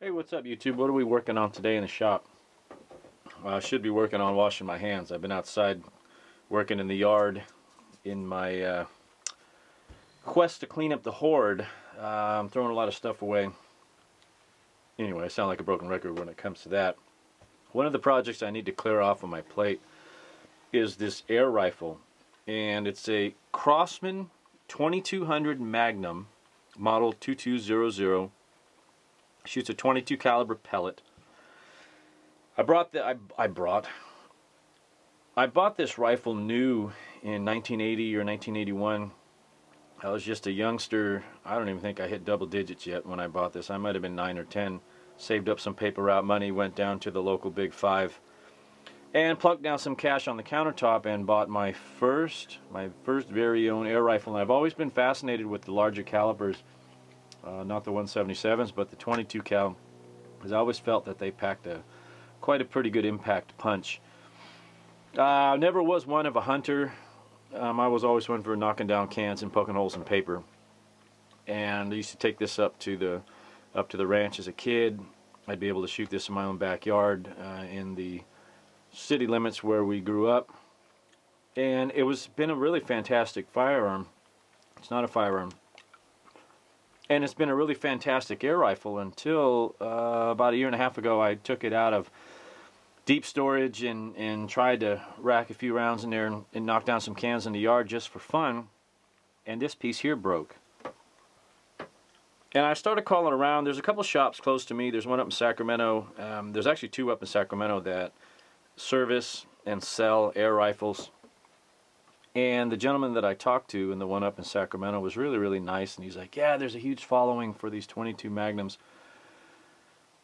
Hey, what's up, YouTube? What are we working on today in the shop? Well, I should be working on washing my hands. I've been outside working in the yard in my quest to clean up the horde. I'm throwing a lot of stuff away. Anyway, I sound like a broken record when it comes to that. One of the projects I need to clear off on my plate is this air rifle. And it's a Crosman 2200 Magnum, model 2200. Shoots a 22 caliber pellet. I bought this rifle new in 1980 or 1981. I was just a youngster. I don't even think I hit double digits yet when I bought this. I might have been 9 or 10. Saved up some paper route money, went down to the local Big Five, and plunked down some cash on the countertop and bought my first very own air rifle. And I've always been fascinated with the larger calibers, not the 177s, but the 22 cal, because I always felt that they packed quite a pretty good impact punch. I never was one of a hunter. I was always one for knocking down cans and poking holes in paper. And I used to take this up to the ranch as a kid. I'd be able to shoot this in my own backyard in the city limits where we grew up. And it's been a really fantastic firearm. It's not a firearm. And it's been a really fantastic air rifle until about a year and a half ago. I took it out of deep storage and tried to rack a few rounds in there and knock down some cans in the yard just for fun. And this piece here broke. And I started calling around. There's a couple shops close to me. There's one up in Sacramento. There's actually two up in Sacramento that service and sell air rifles. And the gentleman that I talked to, and the one up in Sacramento, was really, really nice. And he's like, yeah, there's a huge following for these 22 Magnums.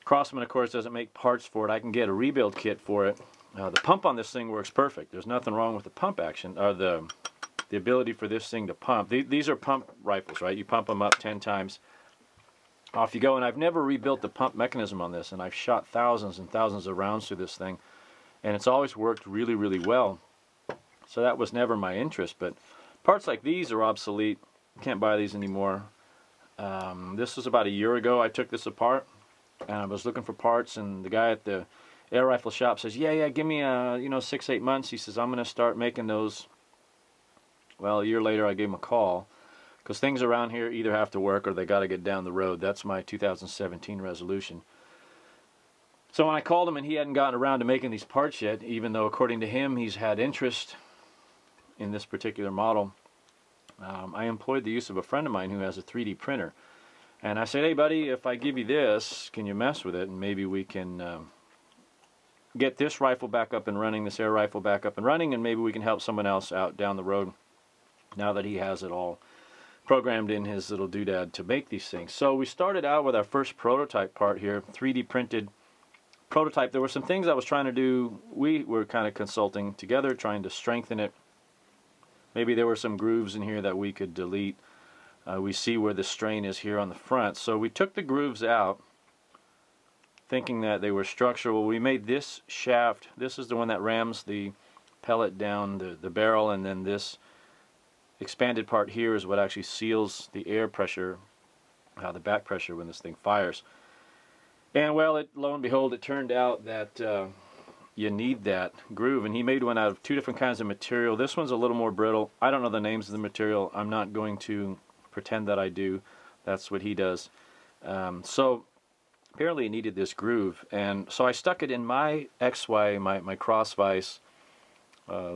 Crosman, of course, doesn't make parts for it. I can get a rebuild kit for it. The pump on this thing works perfect. There's nothing wrong with the pump action, or the ability for this thing to pump. These are pump rifles, right? You pump them up 10 times. Off you go. And I've never rebuilt the pump mechanism on this. And I've shot thousands and thousands of rounds through this thing. And it's always worked really, really well. So that was never my interest, but parts like these are obsolete. You can't buy these anymore. This was about a year ago. I took this apart, and I was looking for parts, and the guy at the air rifle shop says, yeah, give me 6-8 months. He says, I'm going to start making those. Well, a year later, I gave him a call, because things around here either have to work or they got to get down the road. That's my 2017 resolution. So when I called him and he hadn't gotten around to making these parts yet, even though according to him he's had interest in this particular model, I employed the use of a friend of mine who has a 3D printer. And I said, hey buddy, if I give you this, can you mess with it? And maybe we can get this rifle back up and running, this air rifle back up and running, and maybe we can help someone else out down the road now that he has it all programmed in his little doodad to make these things. So we started out with our first prototype part here, 3D printed prototype. There were some things I was trying to do. We were kind of consulting together, trying to strengthen it. Maybe there were some grooves in here that we could delete. We see where the strain is here on the front. So we took the grooves out, thinking that they were structural. We made this shaft. This is the one that rams the pellet down the barrel, and then this expanded part here is what actually seals the air pressure, the back pressure when this thing fires. And well, lo and behold, it turned out that you need that groove, and he made one out of two different kinds of material. This one's a little more brittle. I don't know the names of the material. I'm not going to pretend that I do. That's what he does. So apparently it needed this groove, and so I stuck it in my XY, my crossvice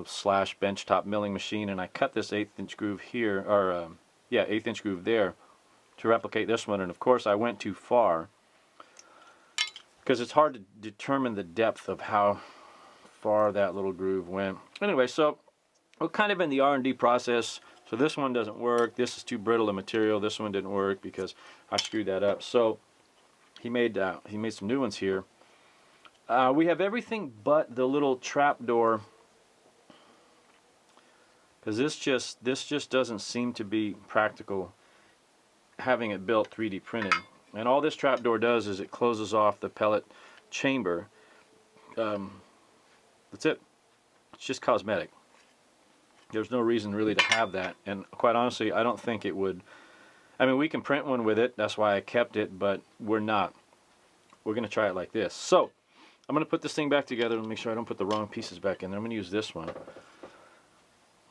slash benchtop milling machine, and I cut this 1/8 inch groove here, or 1/8 inch groove there to replicate this one. And of course I went too far, because it's hard to determine the depth of how far that little groove went. Anyway, so we're kind of in the R&D process. So this one doesn't work. This is too brittle a material. This one didn't work because I screwed that up. So he made some new ones here. We have everything but the little trap door, because this just doesn't seem to be practical having it built 3D printed. And all this trapdoor does is it closes off the pellet chamber. That's it. It's just cosmetic. There's no reason really to have that. And quite honestly, I don't think it would. I mean, we can print one with it. That's why I kept it, but we're not we're going to try it like this. So I'm going to put this thing back together and make sure I don't put the wrong pieces back in there. I'm going to use this one.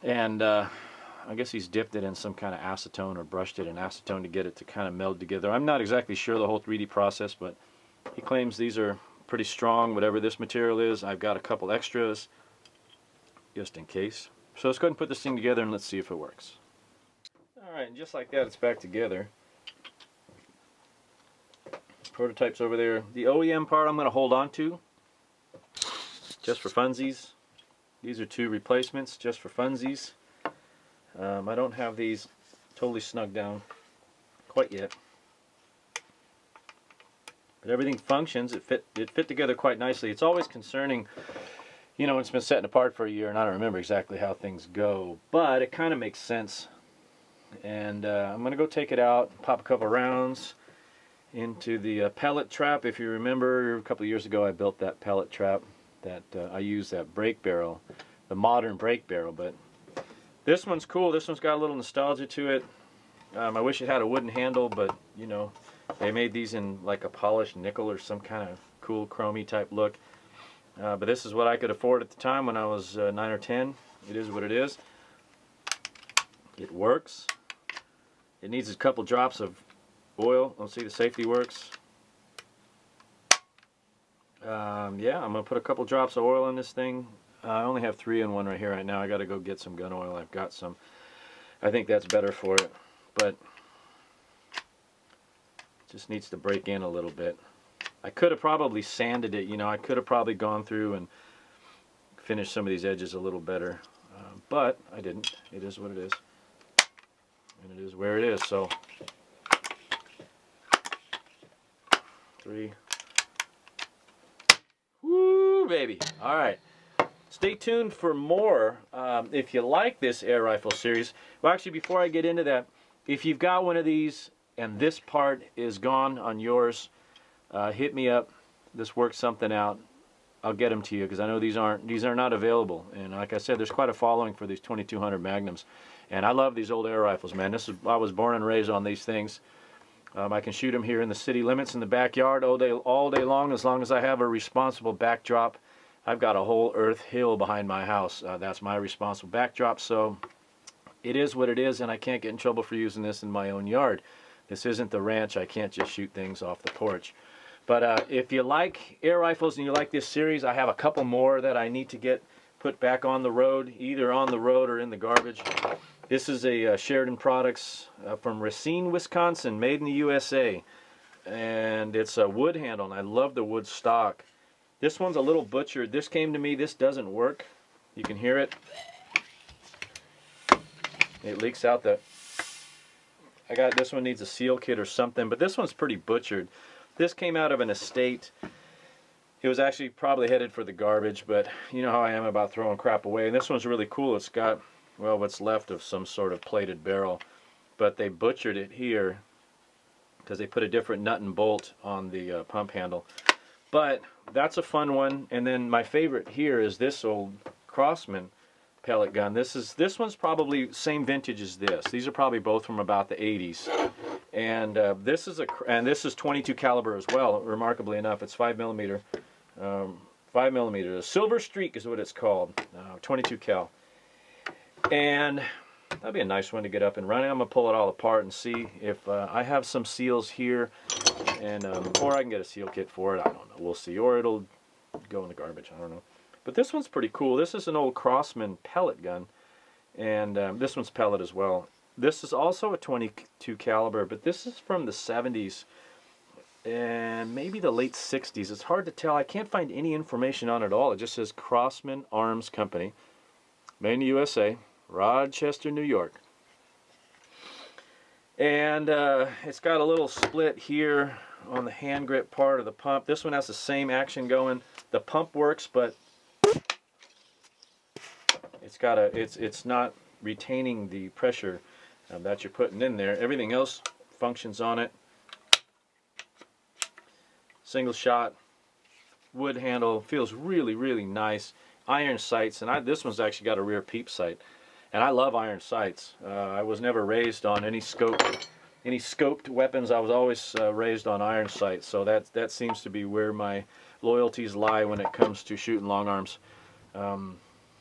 And I guess he's dipped it in some kind of acetone or brushed it in acetone to get it to kind of meld together. I'm not exactly sure the whole 3D process, but he claims these are pretty strong, whatever this material is. I've got a couple extras just in case. So let's go ahead and put this thing together and let's see if it works. Alright, and just like that, it's back together. Prototype's over there. The OEM part I'm going to hold on to just for funsies. These are 2 replacements just for funsies. I don't have these totally snugged down quite yet. But everything functions. It fit together quite nicely. It's always concerning, you know, it's been setting apart for a year and I don't remember exactly how things go. But it kind of makes sense. And I'm going to go take it out, pop a couple rounds into the pellet trap. If you remember, a couple of years ago I built that pellet trap that I used that brake barrel, the modern brake barrel. But this one's cool. This one's got a little nostalgia to it. I wish it had a wooden handle, but you know, they made these in like a polished nickel or some kind of cool chromey type look. But this is what I could afford at the time when I was 9 or 10. It is what it is. It works. It needs a couple drops of oil. Let's see, the safety works. Yeah, I'm going to put a couple drops of oil in this thing. I only have 3 in one right here right now. I got to go get some gun oil. I've got some. I think that's better for it. But just needs to break in a little bit. I could have probably sanded it, you know. I could have probably gone through and finished some of these edges a little better. But I didn't. It is what it is. And it is where it is. So 3. Woo, baby. All right. Stay tuned for more. If you like this air rifle series, well, actually, before I get into that, if you've got one of these and this part is gone on yours, hit me up. This works something out. I'll get them to you because I know these are not available. And like I said, there's quite a following for these 2200 Magnums. And I love these old air rifles, man. I was born and raised on these things. I can shoot them here in the city limits in the backyard all day long as I have a responsible backdrop. I've got a whole earth hill behind my house. That's my responsible backdrop, so it is what it is, and I can't get in trouble for using this in my own yard. This isn't the ranch. I can't just shoot things off the porch. But if you like air rifles and you like this series, I have a couple more that I need to get put back on the road, either on the road or in the garbage. This is a Sheridan Products from Racine, Wisconsin, made in the USA. And it's a wood handle, and I love the wood stock. This one's a little butchered. This came to me. This doesn't work. You can hear it. It leaks out the... this one needs a seal kit or something, but this one's pretty butchered. This came out of an estate. It was actually probably headed for the garbage, but you know how I am about throwing crap away. And this one's really cool. It's got, well, what's left of some sort of plated barrel. But they butchered it here because they put a different nut and bolt on the pump handle. But that's a fun one. And then my favorite here is this old Crosman pellet gun. This one's probably same vintage as this. These are probably both from about the 80s. And this is 22 caliber as well. Remarkably enough, it's 5mm. 5mm. A Silver Streak is what it's called. 22 cal. And that'd be a nice one to get up and running. I'm gonna pull it all apart and see if I have some seals here, and or I can get a seal kit for it. I don't know. We'll see. Or it'll go in the garbage. I don't know. But this one's pretty cool. This is an old Crosman pellet gun, and this one's pellet as well. This is also a 22 caliber, but this is from the 70s and maybe the late 60s. It's hard to tell. I can't find any information on it at all. It just says Crosman Arms Company, made in the USA, Rochester, New York. And it's got a little split here on the hand grip part of the pump. This one has the same action going. The pump works, but it's not retaining the pressure that you're putting in there. Everything else functions on it. Single shot, wood handle, feels really, really nice. Iron sights, and this one's actually got a rear peep sight. And I love iron sights. I was never raised on any scope any scoped weapons. I was always raised on iron sights, so that seems to be where my loyalties lie when it comes to shooting long arms.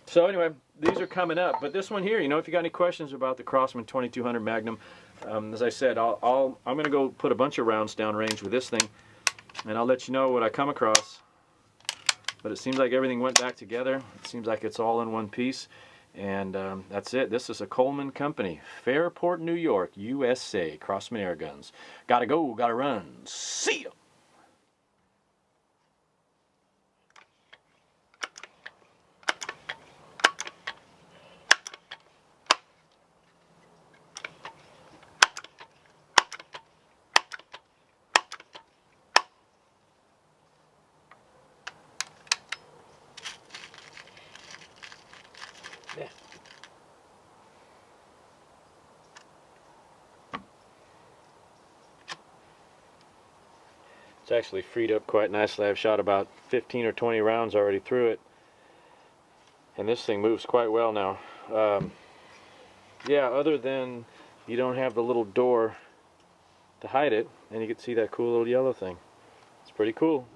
So anyway, these are coming up, but this one here, you know, if you got any questions about the Crosman 2200 Magnum, as I said, I'm going to go put a bunch of rounds downrange with this thing, and I'll let you know what I come across. But it seems like everything went back together. It seems like it's all in one piece. And that's it. This is a Coleman company. Fairport, New York, USA. Crosman Air Guns. Gotta go, gotta run. See ya! Yeah. It's actually freed up quite nicely. I've shot about 15 or 20 rounds already through it, and this thing moves quite well now. Yeah, other than you don't have the little door to hide it, and you can see that cool little yellow thing. It's pretty cool.